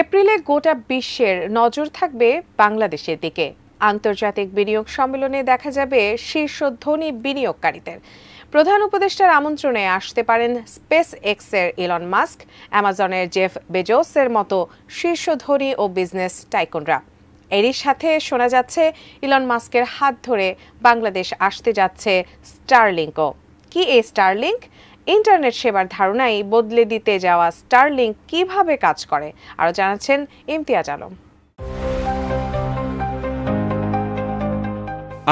এপ্রিলে গোটা বিশ্বের নজর থাকবে বাংলাদেশের দিকে। আন্তর্জাতিক বিনিয়োগ সম্মেলনে দেখা যাবে শীর্ষ ধনী বিনিয়োগকারীদের। প্রধান উপদেষ্টার আমন্ত্রণে আসতে পারেন স্পেস এক্সের ইলন মাস্ক, অ্যামাজনের জেফ বেজোসের মতো শীর্ষ ধনী ও বিজনেস টাইকুনরা। এরই সাথে শোনা যাচ্ছে ইলন মাস্কের হাত ধরে বাংলাদেশ আসতে যাচ্ছে স্টারলিংকও। কি এই স্টারলিংক? ইন্টারনেট সেবার ধারণাই বদলে দিতে যাওয়া স্টারলিংক কিভাবে কাজ করে আরও জানাচ্ছেন ইমতিয়াজ আলম।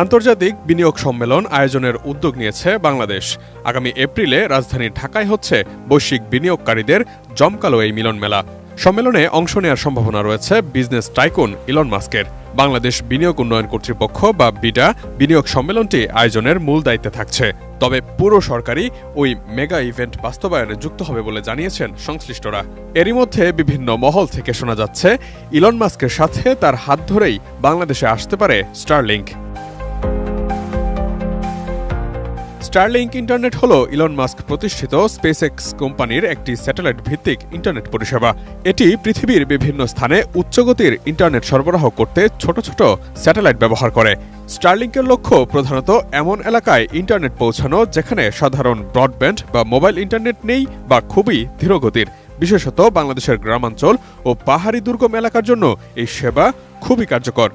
আন্তর্জাতিক বিনিয়োগ সম্মেলন আয়োজনের উদ্যোগ নিয়েছে বাংলাদেশ। আগামী এপ্রিলে রাজধানী ঢাকায় হচ্ছে বৈশ্বিক বিনিয়োগকারীদের জমকালো এই মিলন মেলা। সম্মেলনে অংশ নেওয়ার সম্ভাবনা রয়েছে বিজনেস টাইকুন ইলন মাস্কের। বাংলাদেশ বিনিয়োগ উন্নয়ন কর্তৃপক্ষ বা বিডা বিনিয়োগ সম্মেলনটি আয়োজনের মূল দায়িত্বে থাকছে। তবে পুরো সরকারি ওই মেগা ইভেন্ট বাস্তবায়নে যুক্ত হবে বলে জানিয়েছেন সংশ্লিষ্টরা। এরই মধ্যে বিভিন্ন মহল থেকে শোনা যাচ্ছে ইলন মাস্কের সাথে তার হাত ধরেই বাংলাদেশে আসতে পারে স্টারলিংক। স্টারলিংক ইন্টারনেট হল ইলন মাস্ক প্রতিষ্ঠিত স্পেসএক্স কোম্পানির একটি স্যাটেলাইট ভিত্তিক ইন্টারনেট পরিষেবা। এটি পৃথিবীর বিভিন্ন স্থানে উচ্চগতির ইন্টারনেট সরবরাহ করতে ছোট ছোট স্যাটেলাইট ব্যবহার করে। স্টারলিংকের লক্ষ্য প্রধানত এমন এলাকায় ইন্টারনেট পৌঁছানো যেখানে সাধারণ ব্রডব্যান্ড বা মোবাইল ইন্টারনেট নেই বা খুবই ধীরগতির। বিশেষত বাংলাদেশের গ্রামাঞ্চল ও পাহাড়ি দুর্গম এলাকার জন্য এই সেবা খুবই কার্যকর।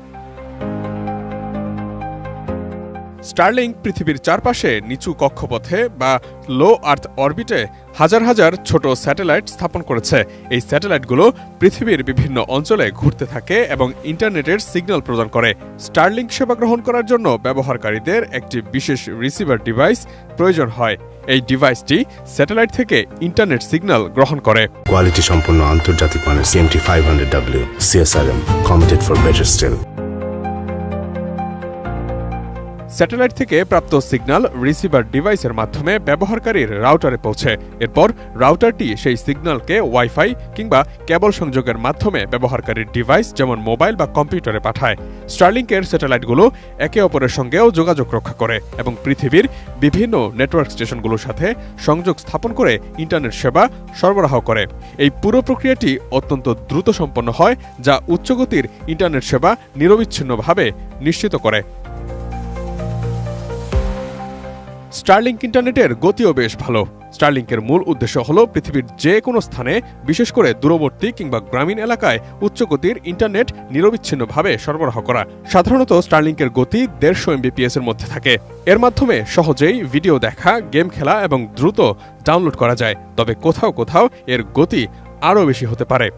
স্টারলিংক পৃথিবীর চারপাশে নিচু কক্ষপথে বা লো আর্থ অরবিটে হাজার হাজার ছোট স্যাটেলাইট স্থাপন করেছে। এই স্যাটেলাইটগুলো পৃথিবীর বিভিন্ন অঞ্চলে ঘুরতে থাকে এবং ইন্টারনেটের সিগন্যাল প্রদান করে। স্টারলিংক সেবা গ্রহণ করার জন্য ব্যবহারকারীদের একটি বিশেষ রিসিভার ডিভাইস প্রয়োজন হয়। এই ডিভাইসটি স্যাটেলাইট থেকে ইন্টারনেট সিগন্যাল গ্রহণ করে। কোয়ালিটি সম্পন্ন আন্তর্জাতিক মানের CMT500W CSRM committed for better still. Satellite থেকে প্রাপ্ত সিগন্যাল রিসিভার ডিভাইসের মাধ্যমে ব্যবহারকারীর রাউটারে পৌঁছে। এরপর রাউটারটি সেই সিগন্যালকে ওয়াইফাই কিংবা কেবল সংযোগের মাধ্যমে ব্যবহারকারীর ডিভাইস যেমন মোবাইল বা কম্পিউটারে পাঠায়। স্টারলিংকের স্যাটেলাইটগুলো একে অপরের সঙ্গেও যোগাযোগ রক্ষা করে এবং পৃথিবীর বিভিন্ন নেটওয়ার্ক স্টেশনগুলোর সাথে সংযোগ স্থাপন করে ইন্টারনেট সেবা সরবরাহ করে। এই পুরো প্রক্রিয়াটি অত্যন্ত দ্রুত সম্পন্ন হয়, যা উচ্চগতির ইন্টারনেট সেবা নিরবিচ্ছিন্নভাবে নিশ্চিত করে। স্টারলিংক ইন্টারনেটের গতিও বেশ ভালো। স্টারলিংকের মূল উদ্দেশ্য হল পৃথিবীর যে কোনো স্থানে, বিশেষ করে দূরবর্তী কিংবা গ্রামীণ এলাকায় উচ্চগতির ইন্টারনেট নিরবিচ্ছিন্নভাবে সরবরাহ করা। সাধারণত স্টারলিংকের গতি 150 Mbps এর মধ্যে থাকে। এর মাধ্যমে সহজেই ভিডিও দেখা, গেম খেলা এবং দ্রুত ডাউনলোড করা যায়। তবে কোথাও কোথাও এর গতি আরও বেশি হতে পারে।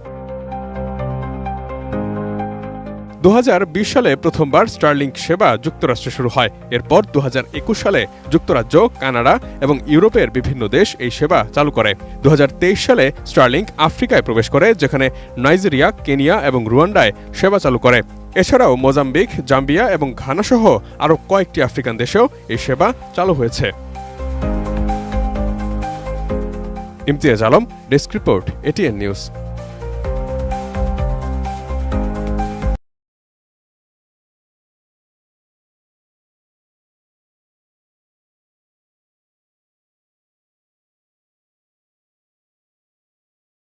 2020 সালে প্রথমবার স্টারলিংক সেবা যুক্তরাষ্ট্রে শুরু হয়। এরপর 2021 সালে যুক্তরাজ্য, কানাডা এবং ইউরোপের বিভিন্ন দেশ এই সেবা চালু করে। 2023 সালে স্টারলিংক আফ্রিকায় প্রবেশ করে, যেখানে নাইজেরিয়া, কেনিয়া এবং রুয়ান্ডায় সেবা চালু করে। এছাড়াও মোজাম্বিক, জাম্বিয়া এবং ঘানা সহ আরও কয়েকটি আফ্রিকান দেশেও এই সেবা চালু হয়েছে। Imtiaz Alam, desk report, ATN news.